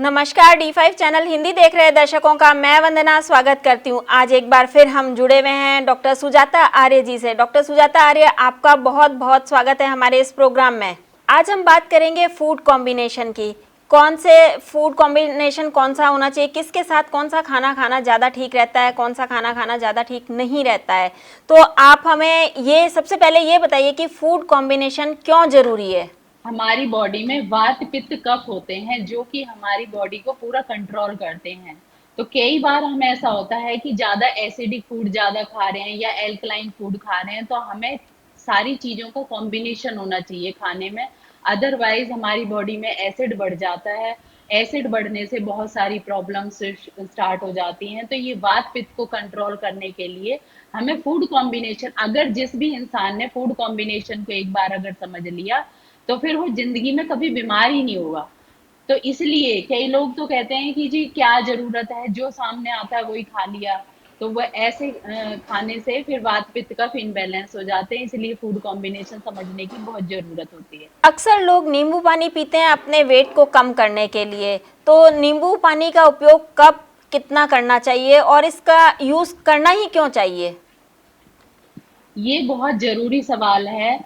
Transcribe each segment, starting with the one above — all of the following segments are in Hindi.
नमस्कार, D5 चैनल हिंदी देख रहे दर्शकों का मैं वंदना स्वागत करती हूं। आज एक बार फिर हम जुड़े हुए हैं डॉक्टर सुजाता आर्य जी से। डॉक्टर सुजाता आर्य, आपका बहुत बहुत स्वागत है हमारे इस प्रोग्राम में। आज हम बात करेंगे फूड कॉम्बिनेशन की। कौन से फूड कॉम्बिनेशन कौन सा होना चाहिए, किसके साथ कौन सा खाना खाना ज़्यादा ठीक रहता है, कौन सा खाना खाना ज़्यादा ठीक नहीं रहता है। तो आप हमें ये सबसे पहले ये बताइए कि फूड कॉम्बिनेशन क्यों ज़रूरी है। हमारी बॉडी में वात पित्त कफ होते हैं जो कि हमारी बॉडी को पूरा कंट्रोल करते हैं। तो कई बार हमें ऐसा होता है कि ज्यादा एसिडिक फूड ज्यादा खा रहे हैं या एल्कलाइन फूड खा रहे हैं, तो हमें सारी चीजों का कॉम्बिनेशन होना चाहिए खाने में। अदरवाइज हमारी बॉडी में एसिड बढ़ जाता है। एसिड बढ़ने से बहुत सारी प्रॉब्लम्स स्टार्ट हो जाती हैं। तो ये वात पित्त को कंट्रोल करने के लिए हमें फूड कॉम्बिनेशन, अगर जिस भी इंसान ने फूड कॉम्बिनेशन को एक बार अगर समझ लिया तो फिर वो जिंदगी में कभी बीमार ही नहीं होगा। तो इसलिए कई लोग तो कहते हैं कि जी क्या जरूरत है, जो सामने आता है वही खा लिया। तो वो ऐसे खाने से फिर वात पित्त का इनबैलेंस हो जाते हैं। इसलिए फूड कॉम्बिनेशन समझने की बहुत जरूरत होती है। अक्सर लोग नींबू पानी पीते हैं अपने वेट को कम करने के लिए। तो नींबू पानी का उपयोग कब कितना करना चाहिए और इसका यूज करना ही क्यों चाहिए। ये बहुत जरूरी सवाल है।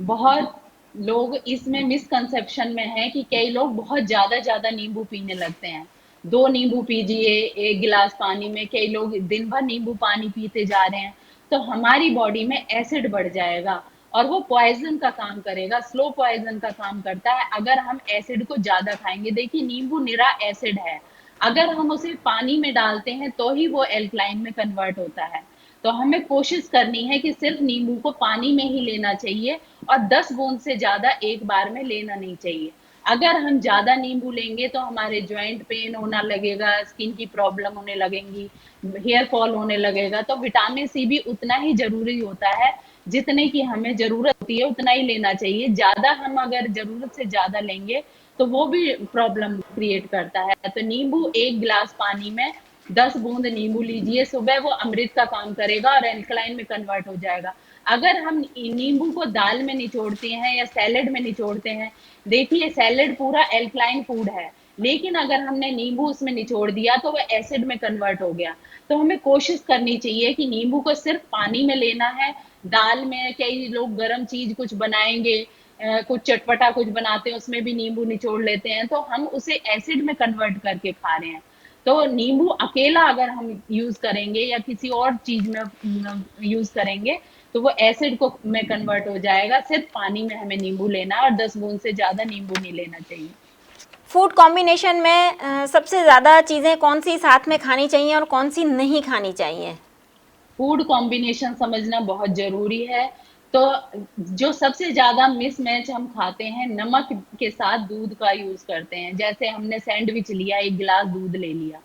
बहुत लोग इसमें मिसकंसेप्शन में है कि कई लोग बहुत ज्यादा ज्यादा नींबू पीने लगते हैं। 2 नींबू पीजिए 1 गिलास पानी में, कई लोग दिन भर नींबू पानी पीते जा रहे हैं। तो हमारी बॉडी में एसिड बढ़ जाएगा और वो पॉइजन का काम करेगा, स्लो पॉइजन का काम करता है अगर हम एसिड को ज्यादा खाएंगे। देखिए नींबू निरा एसिड है, अगर हम उसे पानी में डालते हैं तो ही वो एल्कलाइन में कन्वर्ट होता है। तो हमें कोशिश करनी है कि सिर्फ नींबू को पानी में ही लेना चाहिए और 10 बूंद से ज्यादा एक बार में लेना नहीं चाहिए। अगर हम ज्यादा नींबू लेंगे तो हमारे जॉइंट पेन होना लगेगा, स्किन की प्रॉब्लम होने लगेंगी, हेयर फॉल होने लगेगा। तो विटामिन सी भी उतना ही जरूरी होता है, जितने की हमें जरूरत होती है उतना ही लेना चाहिए। ज्यादा हम अगर जरूरत से ज्यादा लेंगे तो वो भी प्रॉब्लम क्रिएट करता है। तो नींबू 1 गिलास पानी में 10 बूंद नींबू लीजिए, सुबह वो अमृत का काम करेगा और एल्कलाइन में कन्वर्ट हो जाएगा। अगर हम नींबू को दाल में निचोड़ते हैं या सैलेड में निचोड़ते हैं, देखिए सैलेड पूरा एल्कलाइन फूड है, लेकिन अगर हमने नींबू उसमें निचोड़ दिया तो वो एसिड में कन्वर्ट हो गया। तो हमें कोशिश करनी चाहिए कि नींबू को सिर्फ पानी में लेना है। दाल में कई लोग गर्म चीज कुछ बनाएंगे, कुछ चटपटा कुछ बनाते हैं, उसमें भी नींबू निचोड़ लेते हैं, तो हम उसे एसिड में कन्वर्ट करके खा रहे हैं। तो नींबू अकेला अगर हम यूज करेंगे या किसी और चीज में यूज करेंगे तो वो एसिड को में कन्वर्ट हो जाएगा। सिर्फ पानी में हमें नींबू लेना है और 10 बूंद से ज्यादा नींबू नहीं लेना चाहिए। फूड कॉम्बिनेशन में सबसे ज़्यादा चीज़ें कौन सी साथ में खानी चाहिए और कौन सी नहीं खानी चाहिए। फूड कॉम्बिनेशन समझना बहुत जरूरी है। तो जो सबसे ज्यादा मिसमैच हम खाते हैं, नमक के साथ दूध का यूज करते हैं। जैसे हमने सैंडविच लिया, 1 गिलास दूध ले लिया,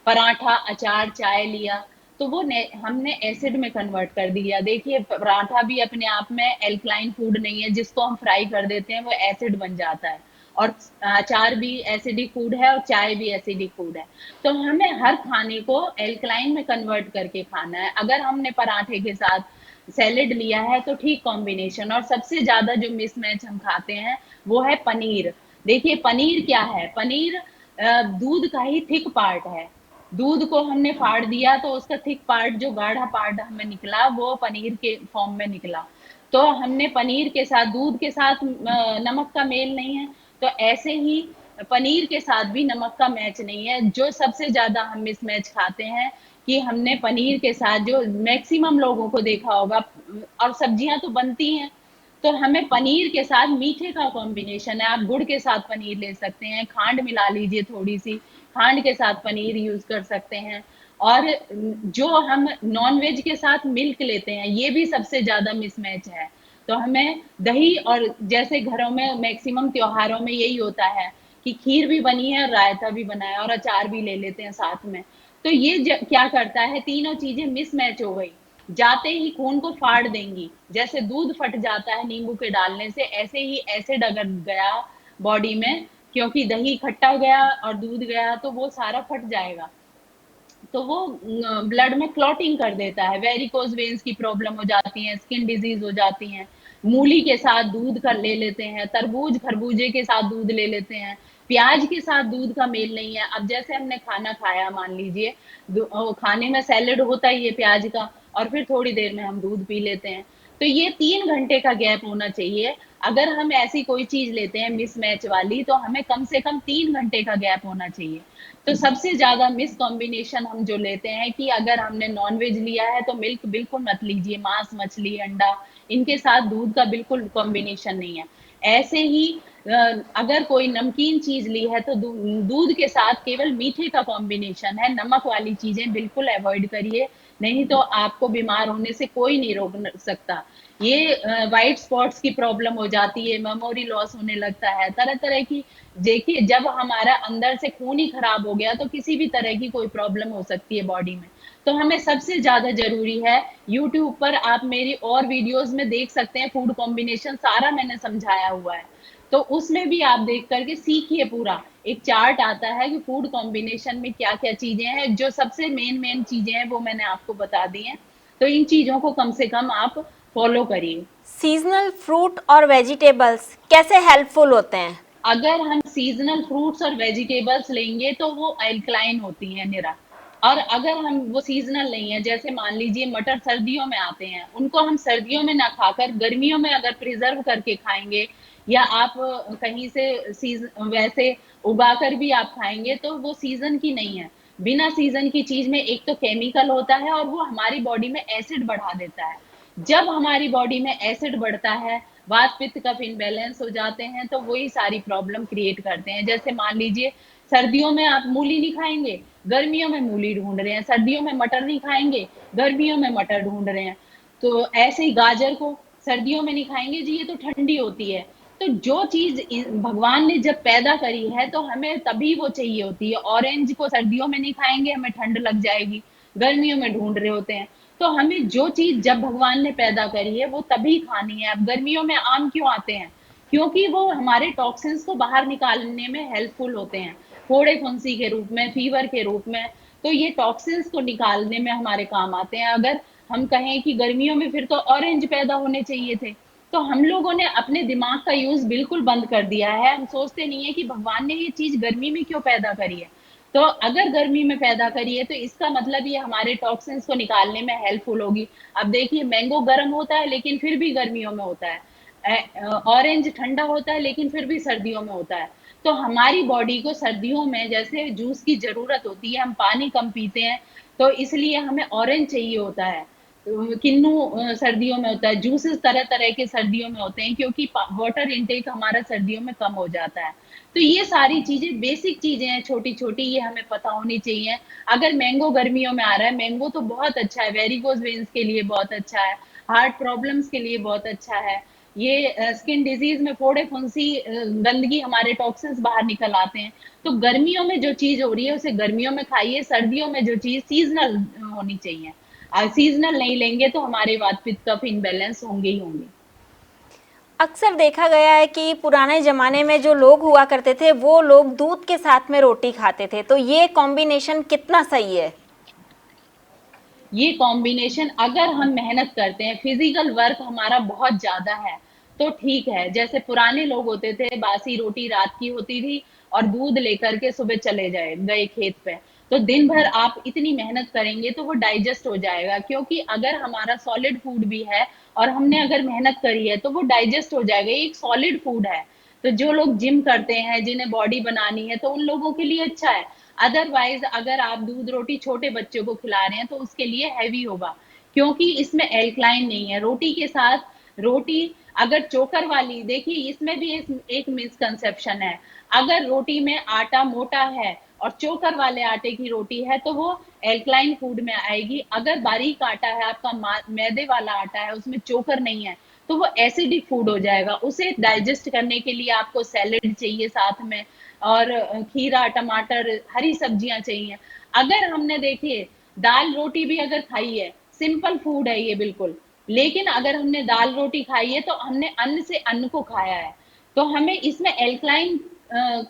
पराठा अचार चाय लिया, तो वो हमने एसिड में कन्वर्ट कर दिया। देखिए पराठा भी अपने आप में एल्कलाइन फूड नहीं है, जिसको हम फ्राई कर देते हैं वो एसिड बन जाता है। और अचार भी एसिडिक फूड है और चाय भी एसिडिक फूड है। तो हमें हर खाने को एल्कलाइन में कन्वर्ट करके खाना है। अगर हमने पराठे के साथ सैलेड लिया है तो ठीक कॉम्बिनेशन। और सबसे ज्यादा जो मिसमैच हम खाते हैं वो है पनीर। देखिए पनीर क्या है, पनीर दूध का ही थिक पार्ट है। दूध को हमने फाड़ दिया तो उसका थिक पार्ट, जो गाढ़ा पार्ट हमें निकला, वो पनीर के फॉर्म में निकला। तो हमने पनीर के साथ, दूध के साथ नमक का मेल नहीं है, तो ऐसे ही पनीर के साथ भी नमक का मैच नहीं है। जो सबसे ज्यादा हम मिसमैच खाते हैं कि हमने पनीर के साथ, जो मैक्सिमम लोगों को देखा होगा, और सब्जियां तो बनती हैं, तो हमें पनीर के साथ मीठे का कॉम्बिनेशन है। आप गुड़ के साथ पनीर ले सकते हैं, खांड मिला लीजिए थोड़ी सी, खांड के साथ पनीर यूज कर सकते हैं। और जो हम नॉन वेज के साथ मिल्क लेते हैं, ये भी सबसे ज्यादा मिसमैच है। तो हमें दही, और जैसे घरों में मैक्सिमम त्योहारों में यही होता है कि खीर भी बनी है, रायता भी बना है और अचार भी ले लेते हैं साथ में। तो ये क्या करता है, तीनों चीजें मिसमैच हो गई, जाते ही खून को फाड़ देंगी। जैसे दूध फट जाता है नींबू के डालने से, ऐसे ही एसिड अगर गया बॉडी में, क्योंकि दही खट्टा गया और दूध गया तो वो सारा फट जाएगा। तो वो ब्लड में क्लॉटिंग कर देता है, वेरिकोज वेन्स की प्रॉब्लम हो जाती है, स्किन डिजीज हो जाती है। मूली के साथ दूध कर ले लेते हैं, तरबूज खरबूजे के साथ दूध ले लेते हैं, प्याज के साथ दूध का मेल नहीं है। अब जैसे हमने खाना खाया, मान लीजिए खाने में सैलेड होता ही है प्याज का, और फिर थोड़ी देर में हम दूध पी लेते हैं। तो ये 3 घंटे का गैप होना चाहिए। अगर हम ऐसी कोई चीज लेते हैं मिसमैच वाली, तो हमें कम से कम 3 घंटे का गैप होना चाहिए। तो सबसे ज्यादा मिस कॉम्बिनेशन हम जो लेते हैं कि अगर हमने नॉनवेज लिया है तो मिल्क बिल्कुल मत लीजिए, मांस, मछली, अंडा, इनके साथ दूध का बिल्कुल कॉम्बिनेशन नहीं है। ऐसे ही अगर कोई नमकीन चीज ली है तो दूध के साथ केवल मीठे का कॉम्बिनेशन है, नमक वाली चीजें बिल्कुल अवॉइड करिए, नहीं तो आपको बीमार होने से कोई नहीं रोक सकता। ये वाइट स्पॉट्स की प्रॉब्लम हो जाती है, मेमोरी लॉस होने लगता है, तरह तरह की। देखिए, जब हमारा अंदर से खून ही खराब हो गया तो किसी भी तरह की कोई प्रॉब्लम हो सकती है बॉडी में। तो हमें सबसे ज्यादा जरूरी है, यूट्यूब पर आप मेरी और वीडियोस में देख सकते हैं, फूड कॉम्बिनेशन सारा मैंने समझाया हुआ है, तो उसमें भी आप देख करके सीखिए। पूरा एक चार्ट आता है कि फूड कॉम्बिनेशन में क्या क्या चीजें हैं, जो सबसे मेन मेन चीजें हैं वो मैंने आपको बता दी हैं। तो इन चीजों को कम से कम आप फॉलो करिए। सीजनल फ्रूट और वेजिटेबल्स कैसे हेल्पफुल होते हैं? अगर हम सीजनल फ्रूट्स और वेजिटेबल्स लेंगे तो वो अल्कलाइन होती हैं निरा। और अगर हम वो सीजनल नहीं है, जैसे मान लीजिए मटर सर्दियों में आते हैं, उनको हम सर्दियों में ना खाकर गर्मियों में अगर प्रिजर्व करके खाएंगे, या आप कहीं से वैसे उगा कर भी आप खाएंगे, तो वो सीजन की नहीं है। बिना सीजन की चीज में एक तो केमिकल होता है और वो हमारी बॉडी में एसिड बढ़ा देता है। जब हमारी बॉडी में एसिड बढ़ता है, वात पित्त कफ इनबैलेंस हो जाते हैं, तो वही सारी प्रॉब्लम क्रिएट करते हैं। जैसे मान लीजिए सर्दियों में आप मूली नहीं खाएंगे, गर्मियों में मूली ढूंढ रहे हैं, सर्दियों में मटर नहीं खाएंगे, गर्मियों में मटर ढूंढ रहे हैं। तो ऐसे ही गाजर को सर्दियों में नहीं खाएंगे जी, ये तो ठंडी होती है। तो जो चीज भगवान ने जब पैदा करी है तो हमें तभी वो चाहिए होती है। ऑरेंज को सर्दियों में नहीं खाएंगे, हमें ठंड लग जाएगी, गर्मियों में ढूंढ रहे होते हैं। तो हमें जो चीज जब भगवान ने पैदा करी है वो तभी खानी है। अब गर्मियों में आम क्यों आते हैं? क्योंकि वो हमारे टॉक्सिन्स को बाहर निकालने में हेल्पफुल होते हैं, फोड़े फुंसी के रूप में, फीवर के रूप में। तो ये टॉक्सिन्स को निकालने में हमारे काम आते हैं। अगर हम कहें कि गर्मियों में फिर तो ऑरेंज पैदा होने चाहिए थे, तो हम लोगों ने अपने दिमाग का यूज बिल्कुल बंद कर दिया है। हम सोचते नहीं है कि भगवान ने ये चीज गर्मी में क्यों पैदा करी है। तो अगर गर्मी में पैदा करी है तो इसका मतलब ये हमारे टॉक्सिन्स को निकालने में हेल्पफुल होगी। अब देखिए, मैंगो गर्म होता है लेकिन फिर भी गर्मियों में होता है, ऑरेंज ठंडा होता है लेकिन फिर भी सर्दियों में होता है। तो हमारी बॉडी को सर्दियों में जैसे जूस की जरूरत होती है, हम पानी कम पीते हैं, तो इसलिए हमें ऑरेंज चाहिए होता है। किन्नू सर्दियों में होता है, जूसेस तरह तरह के सर्दियों में होते हैं, क्योंकि वाटर इनटेक हमारा सर्दियों में कम हो जाता है। तो ये सारी चीजें बेसिक चीजें हैं, छोटी छोटी, ये हमें पता होनी चाहिए। अगर मैंगो गर्मियों में आ रहा है, मैंगो तो बहुत अच्छा है, वेरिकोज वेन्स के लिए बहुत अच्छा है, हार्ट प्रॉब्लम्स के लिए बहुत अच्छा है। ये स्किन डिजीज में फोड़े फुंसी, गंदगी, हमारे टॉक्सिन्स बाहर निकल आते हैं। तो गर्मियों में जो चीज हो रही है उसे गर्मियों में खाइए, सर्दियों में जो चीज सीजनल होनी चाहिए। सीजनल नहीं लेंगे तो हमारे वात पित्त कफ इनबैलेंस होंगे ही होंगे। अक्सर देखा गया है कि पुराने ज़माने में जो लोग हुआ करते थे वो लोग दूध के साथ में रोटी खाते थे, तो ये कॉम्बिनेशन कितना सही है? ये कॉम्बिनेशन अगर हम मेहनत करते हैं, फिजिकल वर्क हमारा बहुत ज्यादा है, तो ठीक है। जैसे पुराने लोग होते थे, बासी रोटी रात की होती थी और दूध लेकर के सुबह चले गए खेत पे, तो दिन भर आप इतनी मेहनत करेंगे तो वो डाइजेस्ट हो जाएगा। क्योंकि अगर हमारा सॉलिड फूड भी है और हमने अगर मेहनत करी है तो वो डाइजेस्ट हो जाएगा, ये एक सॉलिड फूड है। तो जो लोग जिम करते हैं, जिन्हें बॉडी बनानी है, तो उन लोगों के लिए अच्छा है। अदरवाइज अगर आप दूध रोटी छोटे बच्चों को खिला रहे हैं तो उसके लिए हैवी होगा, क्योंकि इसमें एल्कलाइन नहीं है। रोटी के साथ रोटी अगर चोकर वाली, देखिए इसमें भी एक मिसकंसेप्शन है। अगर रोटी में आटा मोटा है और चोकर वाले आटे की रोटी है तो वो एल्कलाइन फूड में आएगी। अगर बारीक आटा है आपका, मैदे वाला आटा है, उसमें चोकर नहीं है, तो वो एसिडिक फूड हो जाएगा। उसे डाइजेस्ट करने के लिए आपको सैलेड चाहिए साथ में, और खीरा, टमाटर, हरी सब्जियां चाहिए। अगर हमने देखिए दाल रोटी भी अगर खाई है, सिंपल फूड है ये बिल्कुल, लेकिन अगर हमने दाल रोटी खाई है तो हमने अन्न से अन्न को खाया है। तो हमें इसमें एल्कलाइन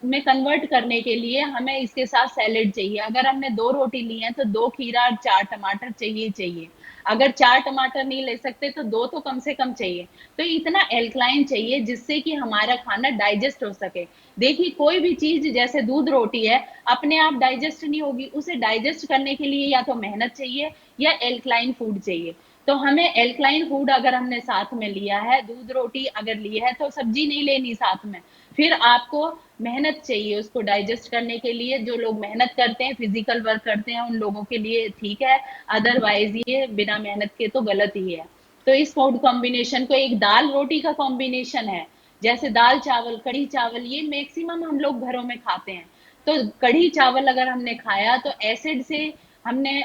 में कन्वर्ट करने के लिए हमें इसके साथ सैलेड चाहिए। अगर हमने 2 रोटी ली है तो 2 खीरा और 4 टमाटर चाहिए चाहिए। अगर 4 टमाटर नहीं ले सकते तो 2 तो कम से कम चाहिए। तो इतना एल्कलाइन चाहिए जिससे कि हमारा खाना डाइजेस्ट हो सके। देखिए कोई भी चीज़ जैसे दूध रोटी है, अपने आप डाइजेस्ट नहीं होगी, उसे डाइजेस्ट करने के लिए या तो मेहनत चाहिए या एल्कलाइन फूड चाहिए। तो हमें एल्कलाइन फूड अगर हमने साथ में लिया है, दूध रोटी अगर ली है तो सब्जी नहीं लेनी साथ में। फिर आपको मेहनत चाहिए उसको डाइजेस्ट करने के लिए। जो लोग मेहनत करते हैं, फिजिकल वर्क करते हैं, उन लोगों के लिए ठीक है, अदरवाइज ये बिना मेहनत के तो गलत ही है। तो इस फूड कॉम्बिनेशन को एक दाल रोटी का कॉम्बिनेशन है, जैसे दाल चावल, कढ़ी चावल, ये मैक्सिमम हम लोग घरों में खाते हैं। तो कढ़ी चावल अगर हमने खाया तो एसिड से हमने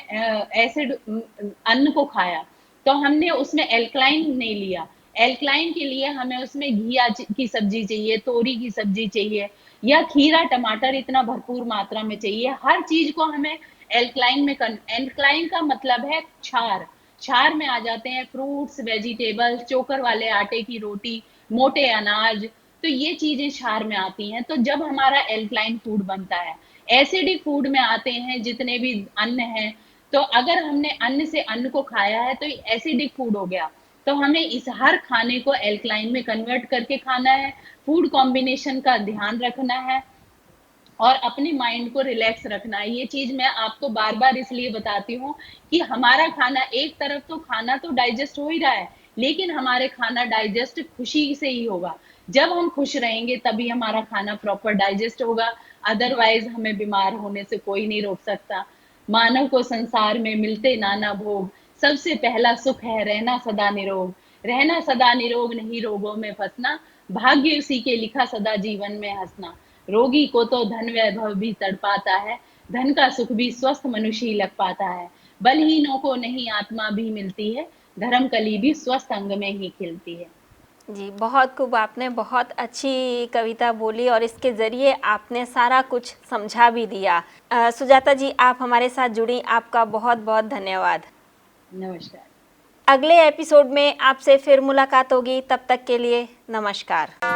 एसिड अन्न को खाया, तो हमने उसमें एल्कलाइन नहीं लिया। एल्कलाइन के लिए हमें उसमें घिया की सब्जी चाहिए, तोरी की सब्जी चाहिए, या खीरा टमाटर इतना भरपूर मात्रा में चाहिए। हर चीज को हमें एल्कलाइन में एल्कलाइन का मतलब है क्षार। क्षार में आ जाते हैं फ्रूट्स, वेजिटेबल्स, चोकर वाले आटे की रोटी, मोटे अनाज, तो ये चीजें क्षार में आती हैं। तो जब हमारा एल्कलाइन फूड बनता है, एसिडिक फूड में आते हैं जितने भी अन्न हैं। तो अगर हमने अन्न से अन्न को खाया है तो एसिडिक फूड हो गया। तो हमें इस हर खाने को एल्कलाइन में कन्वर्ट करके खाना है, फूड कॉम्बिनेशन का ध्यान रखना है और अपने माइंड को रिलैक्स रखना है। ये चीज मैं आपको बार बार इसलिए बताती हूँ कि हमारा खाना, एक तरफ तो खाना तो डाइजेस्ट हो ही रहा है, लेकिन हमारे खाना डाइजेस्ट खुशी से ही होगा। जब हम खुश रहेंगे तभी हमारा खाना प्रॉपर डाइजेस्ट होगा, अदरवाइज हमें बीमार होने से कोई नहीं रोक सकता। मानव को संसार में मिलते नाना भोग, सबसे पहला सुख है रहना सदा निरोग। रहना सदा निरोग नहीं रोगों में फंसना, भाग्य उसी के लिखा सदा जीवन में हंसना। रोगी को तो धन वैभव भी तड़पाता है, धन का सुख भी स्वस्थ मनुष्य ही लग पाता है। बलहीनों को नहीं आत्मा भी मिलती है, धर्म कली भी स्वस्थ अंग में ही खिलती है। जी, बहुत खूब, आपने बहुत अच्छी कविता बोली और इसके ज़रिए आपने सारा कुछ समझा भी दिया। सुजाता जी, आप हमारे साथ जुड़ी, आपका बहुत बहुत धन्यवाद। नमस्कार। अगले एपिसोड में आपसे फिर मुलाकात होगी, तब तक के लिए नमस्कार।